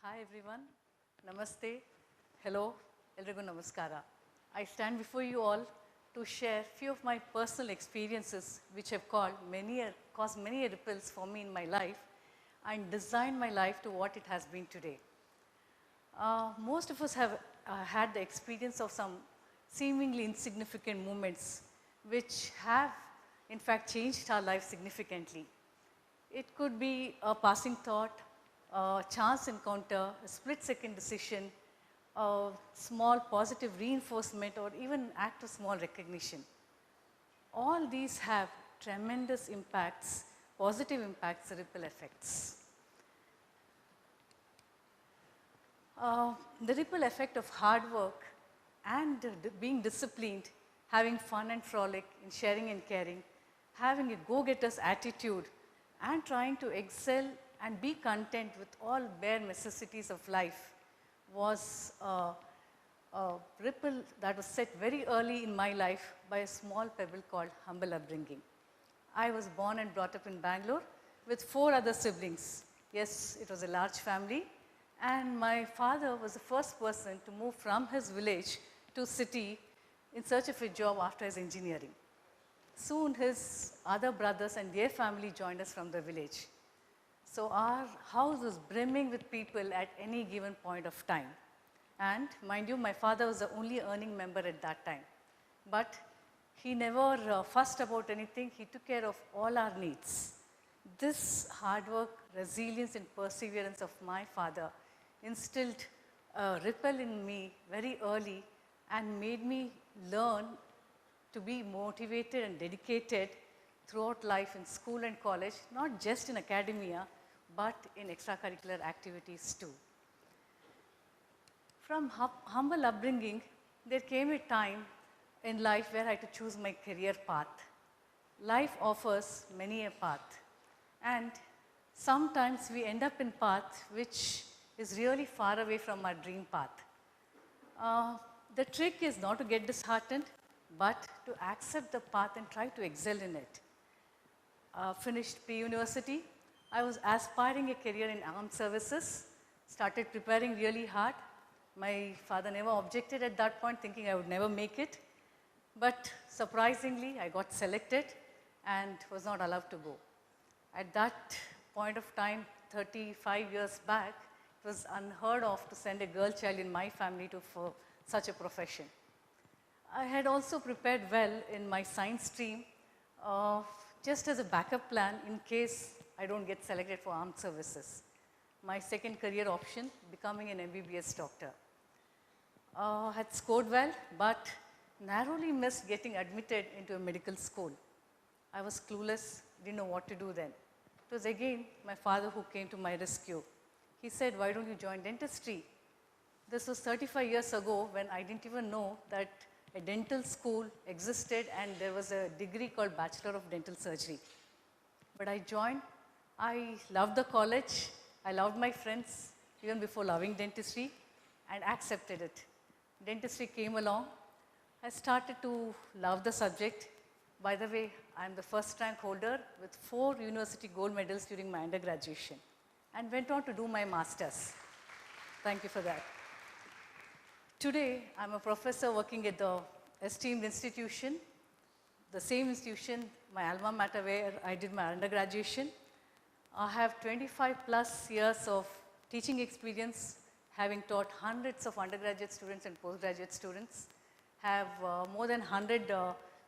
Hi everyone, Namaste, hello, Elrigu Namaskara. I stand before you all to share few of my personal experiences which have caused many ripples for me in my life and designed my life to what it has been today. Most of us have had the experience of some seemingly insignificant moments which have in fact changed our life significantly. It could be a passing thought, a chance encounter, a split-second decision, a small positive reinforcement, or even an act of small recognition. All these have tremendous impacts, positive impacts, ripple effects. The ripple effect of hard work and being disciplined, having fun and frolic in sharing and caring, having a go-getter's attitude, and trying to excel and be content with all bare necessities of life was a ripple that was set very early in my life by a small pebble called humble upbringing. I was born and brought up in Bangalore with 4 other siblings. Yes, it was a large family, and my father was the first person to move from his village to city in search of a job after his engineering. Soon his other brothers and their family joined us from the village. So our house was brimming with people at any given point of time. And mind you, my father was the only earning member at that time. But he never fussed about anything. He took care of all our needs. This hard work, resilience and perseverance of my father instilled a ripple in me very early and made me learn to be motivated and dedicated throughout life in school and college, not just in academia, but in extracurricular activities too. From humble upbringing, there came a time in life where I had to choose my career path. Life offers many a path, and sometimes we end up in path which is really far away from our dream path. The trick is not to get disheartened, but to accept the path and try to excel in it. Finished pre-university, I was aspiring a career in armed services, started preparing really hard. My father never objected at that point, thinking I would never make it. But surprisingly, I got selected and was not allowed to go. At that point of time, 35 years back, it was unheard of to send a girl child in my family for such a profession. I had also prepared well in my science stream, just as a backup plan in case I don't get selected for armed services. My second career option, becoming an MBBS doctor. Had scored well, but narrowly missed getting admitted into a medical school. I was clueless, didn't know what to do then. It was again my father who came to my rescue. He said, "Why don't you join dentistry?" This was 35 years ago when I didn't even know that a dental school existed and there was a degree called Bachelor of Dental Surgery. But I joined. I loved the college. I loved my friends even before loving dentistry and accepted it. Dentistry came along. I started to love the subject. By the way, I'm the first rank holder with 4 university gold medals during my undergraduation and went on to do my master's. Thank you for that. Today, I'm a professor working at the esteemed institution, the same institution, my alma mater where I did my undergraduation. I have 25 plus years of teaching experience, having taught hundreds of undergraduate students and postgraduate students, have more than 100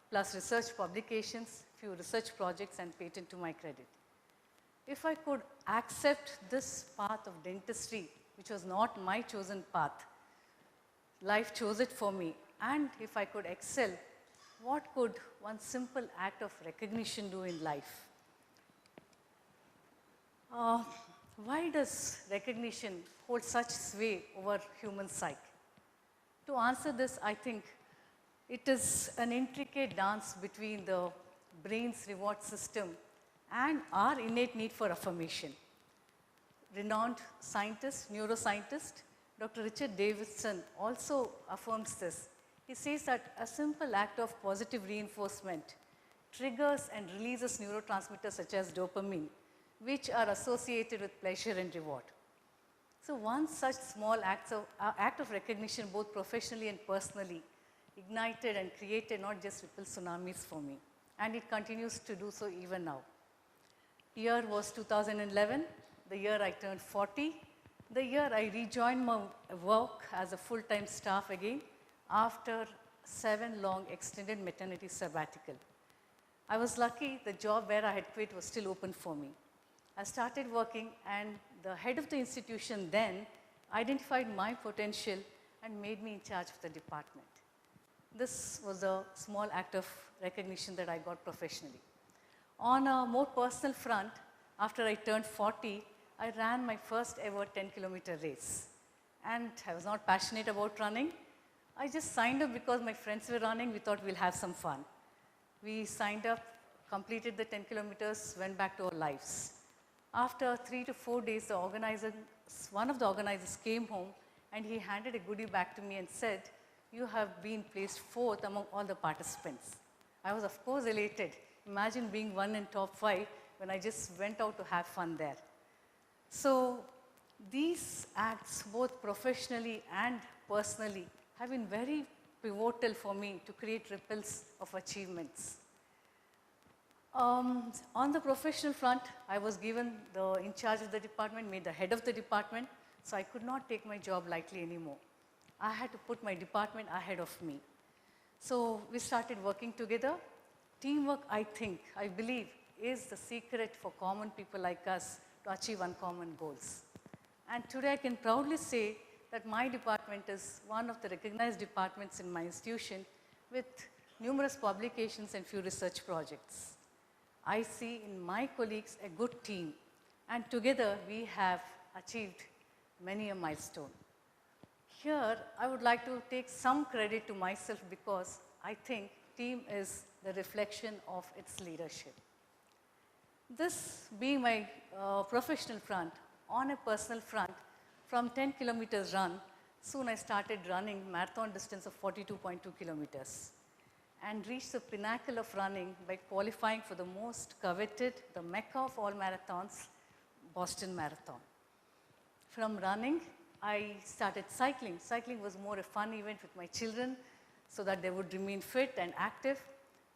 plus research publications, few research projects and patent to my credit. If I could accept this path of dentistry, which was not my chosen path, life chose it for me, and if I could excel, what could one simple act of recognition do in life? Why does recognition hold such sway over human psyche? To answer this, I think it is an intricate dance between the brain's reward system and our innate need for affirmation. Renowned scientist, neuroscientist, Dr. Richard Davidson also affirms this. He says that a simple act of positive reinforcement triggers and releases neurotransmitters such as dopamine, which are associated with pleasure and reward. So one such small act of recognition, both professionally and personally, ignited and created not just ripple tsunamis for me. And it continues to do so even now. Year was 2011, the year I turned 40, the year I rejoined my work as a full-time staff again after 7 long extended maternity sabbatical. I was lucky the job where I had quit was still open for me. I started working and the head of the institution then identified my potential and made me in charge of the department. This was a small act of recognition that I got professionally. On a more personal front, after I turned 40, I ran my first ever 10-kilometer race. And I was not passionate about running. I just signed up because my friends were running. We thought we'll have some fun. We signed up, completed the 10 kilometers, went back to our lives. After 3 to 4 days, one of the organizers came home and he handed a goodie back to me and said, "You have been placed 4th among all the participants." I was of course elated. Imagine being one in top 5 when I just went out to have fun there. So these acts, both professionally and personally, have been very pivotal for me to create ripples of achievements. On the professional front, I was given in charge of the department, made the head of the department, so I could not take my job lightly anymore. I had to put my department ahead of me. So we started working together. Teamwork, I believe, is the secret for common people like us to achieve uncommon goals. And today I can proudly say that my department is one of the recognized departments in my institution with numerous publications and few research projects. I see in my colleagues a good team, and together we have achieved many a milestone. Here, I would like to take some credit to myself because I think team is the reflection of its leadership. This being my professional front, on a personal front, from 10 kilometers run, soon I started running marathon distance of 42.2 kilometers and reached the pinnacle of running by qualifying for the most coveted, the mecca of all marathons, Boston Marathon. From running, I started cycling. Cycling was more a fun event with my children so that they would remain fit and active.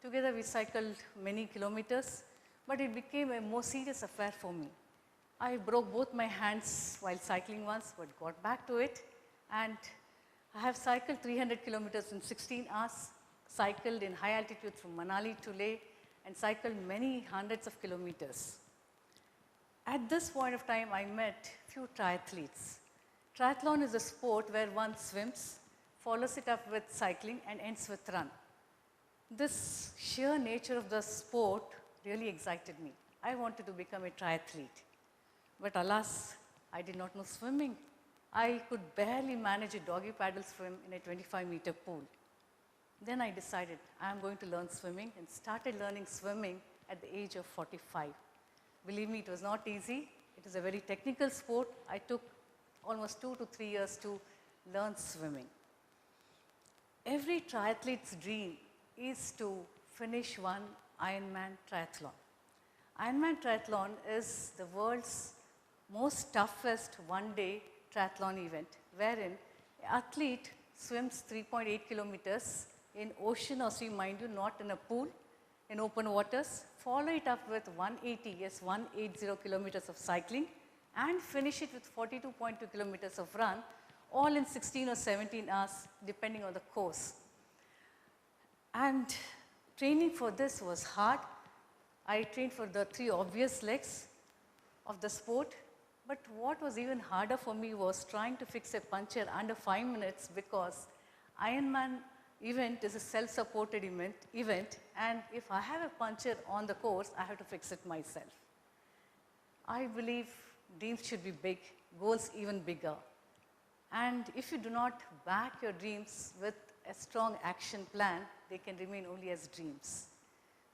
Together we cycled many kilometers, but it became a more serious affair for me. I broke both my hands while cycling once, but got back to it. And I have cycled 300 kilometers in 16 hours, cycled in high altitude from Manali to Leh, and cycled many hundreds of kilometers. At this point of time, I met few triathletes. Triathlon is a sport where one swims, follows it up with cycling, and ends with run. This sheer nature of the sport really excited me. I wanted to become a triathlete. But alas, I did not know swimming. I could barely manage a doggy paddle swim in a 25-meter pool. Then I decided I am going to learn swimming and started learning swimming at the age of 45. Believe me, it was not easy. It is a very technical sport. I took almost 2 to 3 years to learn swimming. Every triathlete's dream is to finish one Ironman triathlon. Ironman triathlon is the world's most toughest one-day triathlon event, wherein an athlete swims 3.8 kilometers in ocean or sea, mind you, not in a pool, in open waters, follow it up with 180 kilometers of cycling, and finish it with 42.2 kilometers of run, all in 16 or 17 hours, depending on the course. And training for this was hard. I trained for the 3 obvious legs of the sport, but what was even harder for me was trying to fix a puncture under 5 minutes, because Ironman event is a self-supported event, and if I have a puncture on the course, I have to fix it myself. I believe dreams should be big, goals even bigger. And if you do not back your dreams with a strong action plan, they can remain only as dreams.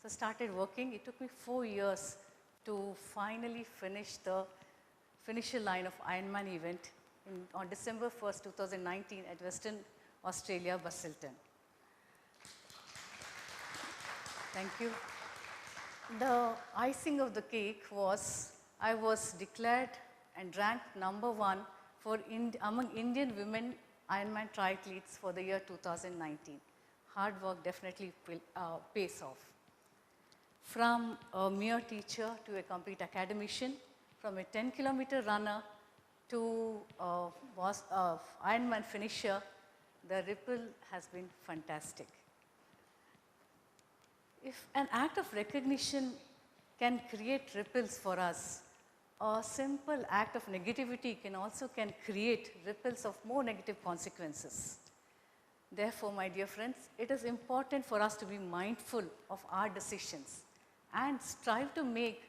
So I started working. It took me 4 years to finally finish the finisher line of Ironman event on December 1st, 2019 at Western Australia, Busselton. Thank you. The icing of the cake was I was declared and ranked #1 among Indian women Ironman triathletes for the year 2019. Hard work definitely pays off. From a mere teacher to a complete academician, from a 10-kilometer runner to a Ironman finisher, the ripple has been fantastic. If an act of recognition can create ripples for us, a simple act of negativity can create ripples of more negative consequences. Therefore, my dear friends, it is important for us to be mindful of our decisions and strive to make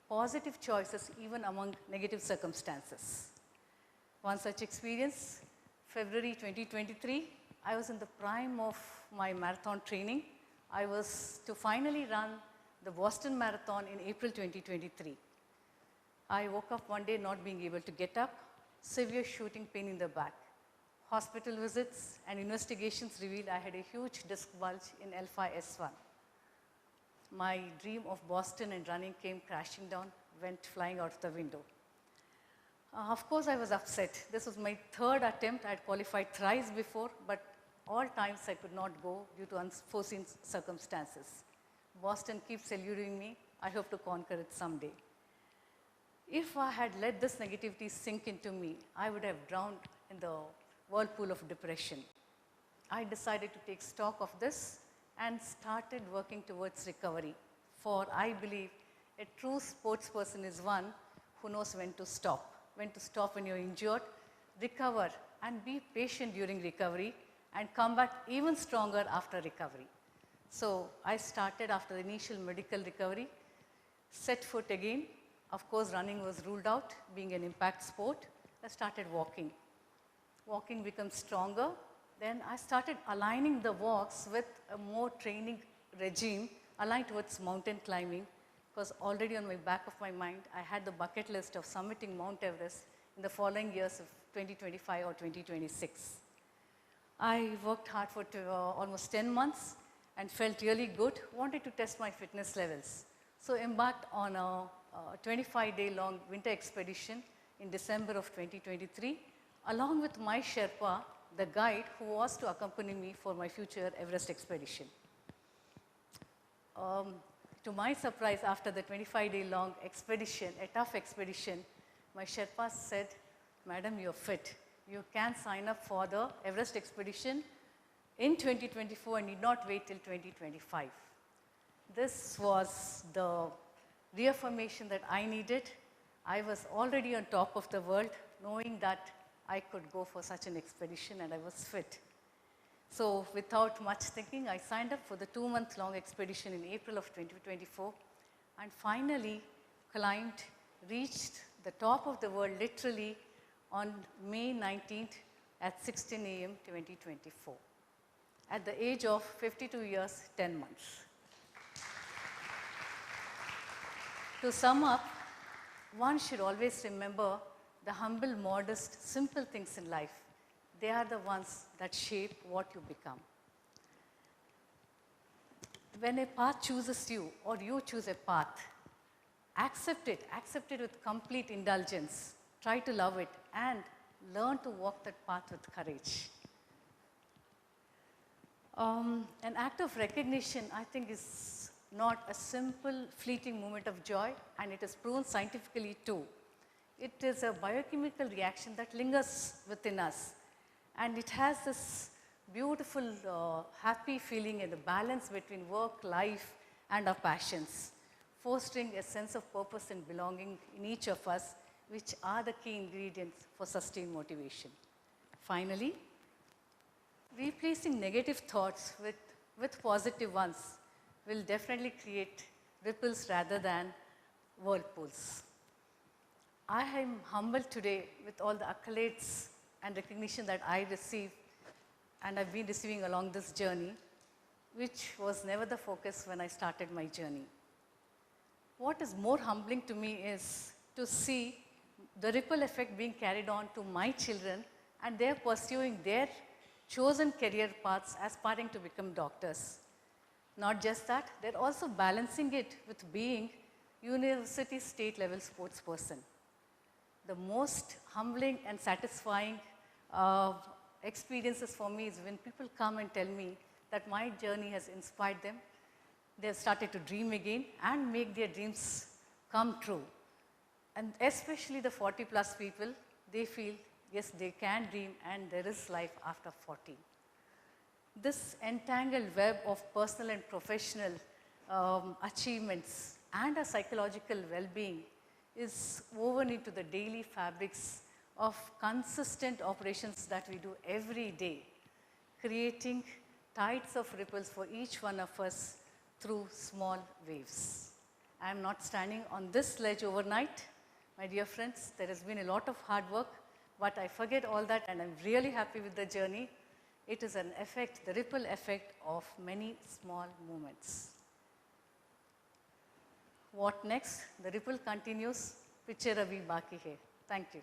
positive choices even among negative circumstances. One such experience, February 2023, I was in the prime of my marathon training. I was to finally run the Boston Marathon in April 2023. I woke up one day not being able to get up, severe shooting pain in the back. Hospital visits and investigations revealed I had a huge disc bulge in L5 S1. My dream of Boston and running came crashing down, went flying out of the window. Of course, I was upset. This was my third attempt. I had qualified thrice before, but all times I could not go due to unforeseen circumstances. Boston keeps eluding me. I hope to conquer it someday. If I had let this negativity sink into me, I would have drowned in the whirlpool of depression. I decided to take stock of this and started working towards recovery. For I believe a true sports person is one who knows when to stop when you're injured, recover and be patient during recovery and come back even stronger after recovery. So I started after the initial medical recovery, set foot again. Of course, running was ruled out, being an impact sport. I started walking. Walking becomes stronger. Then I started aligning the walks with a more training regime aligned towards mountain climbing, because already on my back of my mind, I had the bucket list of summiting Mount Everest in the following years of 2025 or 2026. I worked hard for almost 10 months and felt really good, wanted to test my fitness levels. So embarked on a 25-day long winter expedition in December of 2023, along with my Sherpa, the guide who was to accompany me for my future Everest expedition. To my surprise, after the 25-day long expedition, a tough expedition, my Sherpa said, "Madam, you're fit. You can sign up for the Everest expedition in 2024 and need not wait till 2025. This was the reaffirmation that I needed. I was already on top of the world, knowing that I could go for such an expedition and I was fit. So without much thinking, I signed up for the 2-month-long expedition in April of 2024 and finally climbed, reached the top of the world literally on May 19th at 16 a.m. 2024 at the age of 52 years, 10 months. To sum up, one should always remember the humble, modest, simple things in life. They are the ones that shape what you become. When a path chooses you or you choose a path, accept it with complete indulgence. Try to love it and learn to walk that path with courage. An act of recognition, I think, is not a simple fleeting moment of joy, and it is proven scientifically too. It is a biochemical reaction that lingers within us, and it has this beautiful, happy feeling in the balance between work, life, and our passions, fostering a sense of purpose and belonging in each of us, which are the key ingredients for sustained motivation. Finally, replacing negative thoughts with positive ones will definitely create ripples rather than whirlpools. I am humbled today with all the accolades and recognition that I receive and I've been receiving along this journey, which was never the focus when I started my journey. What is more humbling to me is to see the ripple effect being carried on to my children, and they're pursuing their chosen career paths, aspiring to become doctors. Not just that, they're also balancing it with being university state level sports person. the most humbling and satisfying uh, experiences for me is when people come and tell me that my journey has inspired them. They have started to dream again and make their dreams come true. And especially the 40 plus people, they feel, yes, they can dream and there is life after 40. This entangled web of personal and professional achievements and a psychological well-being is woven into the daily fabrics of consistent operations that we do every day, creating tides of ripples for each one of us through small waves. I am not standing on this ledge overnight, my dear friends. There has been a lot of hard work, but I forget all that and I'm really happy with the journey. It is an effect, the ripple effect of many small moments. What next? The ripple continues. Picture abhi baki hai. Thank you.